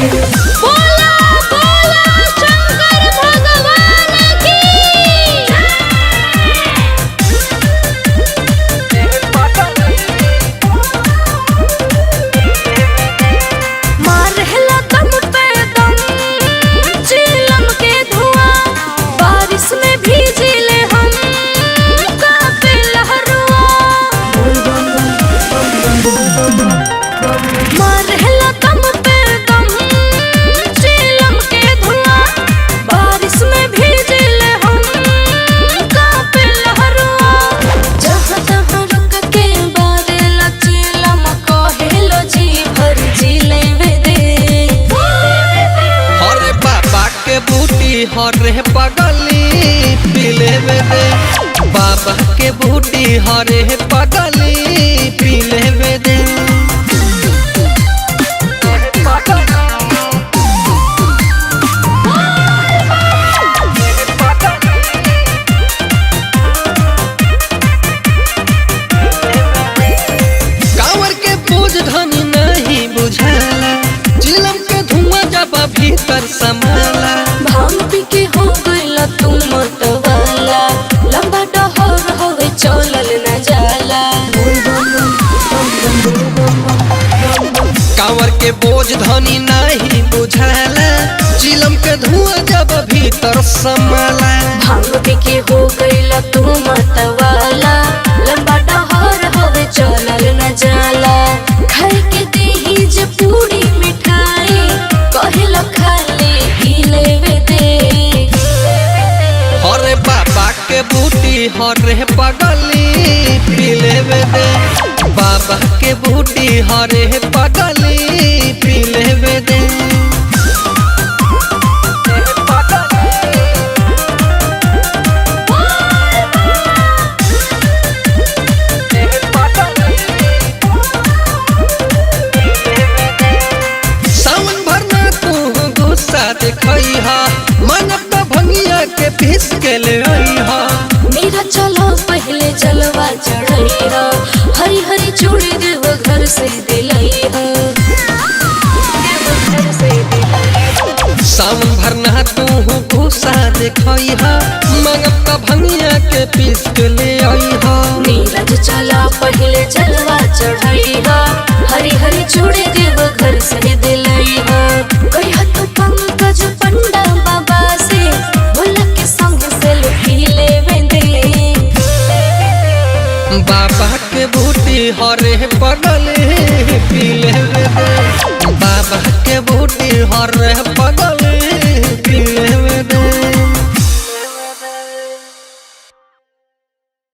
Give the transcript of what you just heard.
बोला बोला शंकर भगवान की। मारहला दम पे दम चिलम के धुआं, बारिश में भीजी ले हम कांपे लहरुआ। मारहला दम पे दम चिलम के धुआं, बारिश में भीजी ले हम कांपे लहरुआ। जहाँ तहाँ रुक के बारेला चिलम कहेलो जी भर जी लेवे दे। हरे बाबा के बूटी हरे पगली पीले में दे। बाबा के बूटी हरे पगली पीले में दे। कांवर के बोझ धनी नहीं बुझाला, चिलम के धुआं जब भीतर समाला। भांग पी के हो गइला तू मतवाला, लंबा डहर होवे चलल न जाला। कांवर के बोझ धनी नहीं बुझाला, चिलम के धुआं जब भीतर समाला। भांग पी के हो गइला तू मतवाला, लंबा डहर होवे चलल न जाला। खाए के देही जे पूरी मिठाई, कहिला खाली पी लेवे दे। हरे बाबा के बूटी हरे पगली पीले में दे। बाबा के बूटी हरे पगली पीले में दे। सावन भर ना तू गुस्सा दिखाई हा, मन का भंगिया के पीस के ले आई हा। मेरा चलो पहले जलवा चढ़ैया, हरी हरी चूड़ी देव घर से दिलैया। सावन भर ना तू गुस्सा दिखाई हा, मन का भंगिया के पीस के ले आई हा। नीरज चला पहले जलवा चढ़ैया, हरी हरी चूड़ी देव घर से दिलैया। कहिया तो पंकज पंडा बाबा से, भोला के संग से लुटी लेवे दे। बाबा के बूटी हरे पगली पीले में दे। बाबा के बूटी हरे